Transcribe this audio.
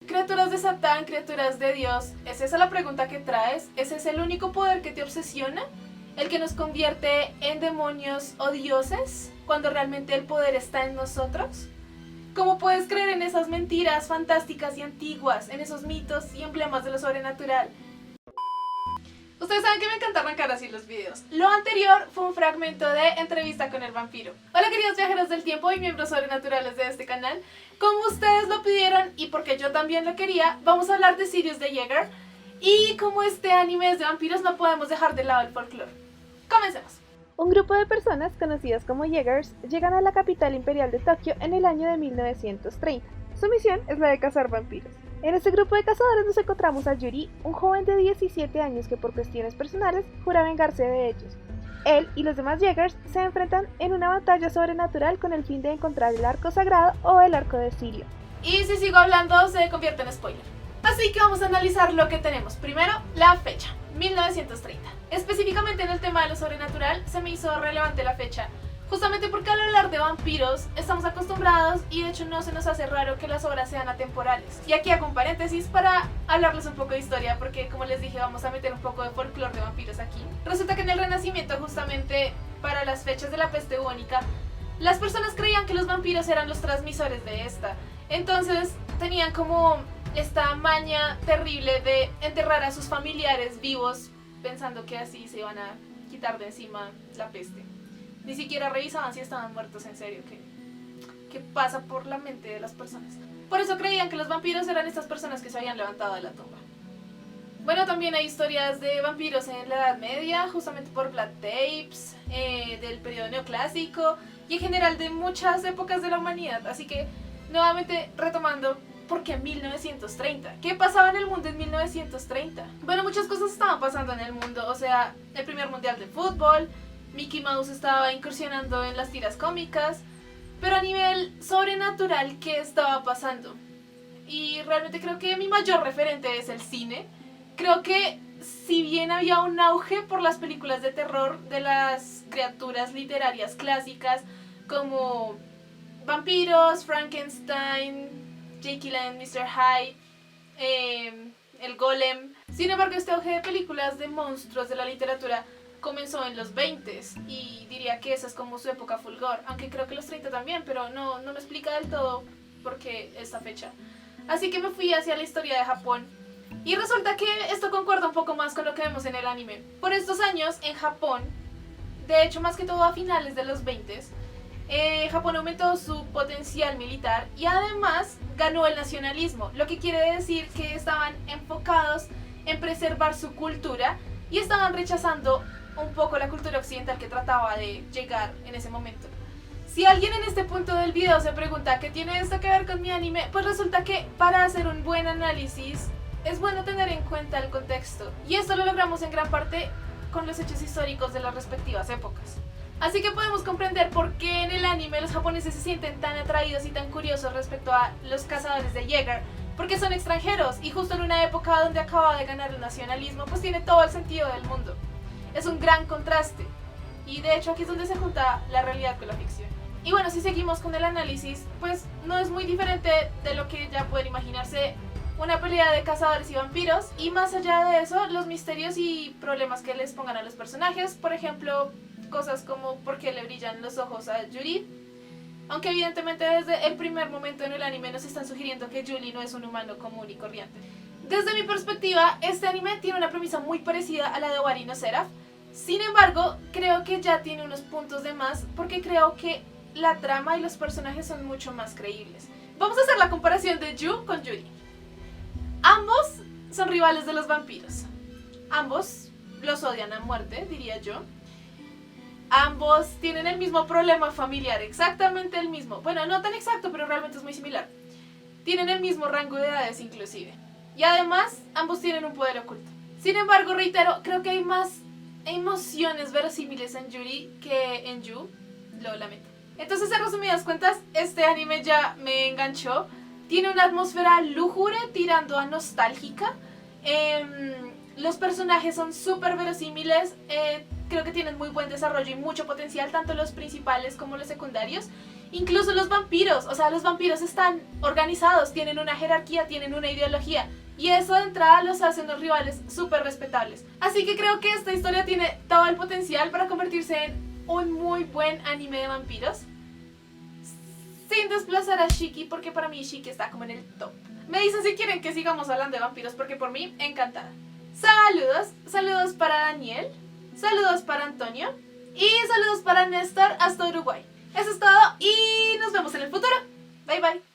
Criaturas de Satán, criaturas de Dios, ¿es esa la pregunta que traes? ¿Ese es el único poder que te obsesiona? ¿El que nos convierte en demonios o dioses cuando realmente el poder está en nosotros? ¿Cómo puedes creer en esas mentiras fantásticas y antiguas, en esos mitos y emblemas de lo sobrenatural? Ustedes saben que me encanta arrancar así los videos. Lo anterior fue un fragmento de Entrevista con el vampiro. Hola queridos viajeros del tiempo y miembros sobrenaturales de este canal. Como ustedes lo pidieron y porque yo también lo quería, vamos a hablar de Sirius the Jaeger. Y como este anime es de vampiros, no podemos dejar de lado el folclore. Comencemos. Un grupo de personas conocidas como Jaegers llegan a la capital imperial de Tokio en el año de 1930. Su misión es la de cazar vampiros. En este grupo de cazadores nos encontramos a Yuri, un joven de 17 años que por cuestiones personales jura vengarse de ellos. Él y los demás Jaegers se enfrentan en una batalla sobrenatural con el fin de encontrar el arco sagrado o el arco de Sirio. Y si sigo hablando se convierte en spoiler. Así que vamos a analizar lo que tenemos. Primero, la fecha, 1930. Específicamente en el tema de lo sobrenatural se me hizo relevante la fecha, justamente porque al hablar de vampiros estamos acostumbrados y de hecho no se nos hace raro que las obras sean atemporales. Y aquí hago un paréntesis para hablarles un poco de historia, porque como les dije vamos a meter un poco de folclore de vampiros aquí. Resulta que en el Renacimiento, justamente para las fechas de la peste bubónica, las personas creían que los vampiros eran los transmisores de esta. Entonces tenían como esta maña terrible de enterrar a sus familiares vivos, pensando que así se iban a quitar de encima la peste. Ni siquiera revisaban si estaban muertos en serio, que pasa por la mente de las personas. Por eso creían que los vampiros eran estas personas que se habían levantado de la tumba. Bueno, también hay historias de vampiros en la Edad Media, justamente por Black Tapes, del periodo neoclásico y en general de muchas épocas de la humanidad. Así que, nuevamente retomando, ¿por qué 1930? ¿Qué pasaba en el mundo en 1930? Bueno, muchas cosas estaban pasando en el mundo, o sea, el primer mundial de fútbol, Mickey Mouse estaba incursionando en las tiras cómicas, pero a nivel sobrenatural, ¿qué estaba pasando? Y realmente creo que mi mayor referente es el cine. Creo que si bien había un auge por las películas de terror de las criaturas literarias clásicas como vampiros, Frankenstein, Jekyll and Mr. Hyde, el Golem. Sin embargo, este auge de películas de monstruos de la literatura comenzó en los 20s y diría que esa es como su época fulgor, aunque creo que los 30 también, pero no me explica del todo por qué esta fecha. Así que me fui hacia la historia de Japón y resulta que esto concuerda un poco más con lo que vemos en el anime. Por estos años en Japón, de hecho más que todo a finales de los 20s, Japón aumentó su potencial militar y además ganó el nacionalismo, lo que quiere decir que estaban enfocados en preservar su cultura y estaban rechazando un poco la cultura occidental que trataba de llegar en ese momento. Si alguien en este punto del video se pregunta ¿qué tiene esto que ver con mi anime? Pues resulta que para hacer un buen análisis es bueno tener en cuenta el contexto, y esto lo logramos en gran parte con los hechos históricos de las respectivas épocas. Así que podemos comprender por qué en el anime los japoneses se sienten tan atraídos y tan curiosos respecto a los cazadores de Jaeger, porque son extranjeros y justo en una época donde acaba de ganar el nacionalismo, pues tiene todo el sentido del mundo. Es un gran contraste y de hecho aquí es donde se junta la realidad con la ficción. Y bueno, si seguimos con el análisis, pues no es muy diferente de lo que ya pueden imaginarse, una pelea de cazadores y vampiros, y más allá de eso, los misterios y problemas que les pongan a los personajes. Por ejemplo, cosas como por qué le brillan los ojos a Yuri, aunque evidentemente desde el primer momento en el anime nos están sugiriendo que Yuri no es un humano común y corriente. Desde mi perspectiva, este anime tiene una premisa muy parecida a la de Owari no Seraph. Sin embargo, creo que ya tiene unos puntos de más, porque creo que la trama y los personajes son mucho más creíbles. Vamos a hacer la comparación de Yu con Yuri. Ambos son rivales de los vampiros. Ambos los odian a muerte, diría yo. Ambos tienen el mismo problema familiar, exactamente el mismo. Bueno, no tan exacto, pero realmente es muy similar. Tienen el mismo rango de edades inclusive. Y además, ambos tienen un poder oculto. Sin embargo, reitero, creo que hay más emociones verosímiles en Yuri que en Yu. Lo lamento. Entonces, en resumidas cuentas, este anime ya me enganchó. Tiene una atmósfera lúgubre tirando a nostálgica. Los personajes son súper verosímiles. Creo que tienen muy buen desarrollo y mucho potencial, tanto los principales como los secundarios. Incluso los vampiros, o sea, los vampiros están organizados, tienen una jerarquía, tienen una ideología. Y eso de entrada los hace unos rivales súper respetables. Así que creo que esta historia tiene todo el potencial para convertirse en un muy buen anime de vampiros. Sin desplazar a Shiki, porque para mí Shiki está como en el top. Me dicen si quieren que sigamos hablando de vampiros, porque por mí, encantada. Saludos para Daniel, saludos para Antonio y saludos para Néstor hasta Uruguay. Eso es todo y nos vemos en el futuro. Bye bye.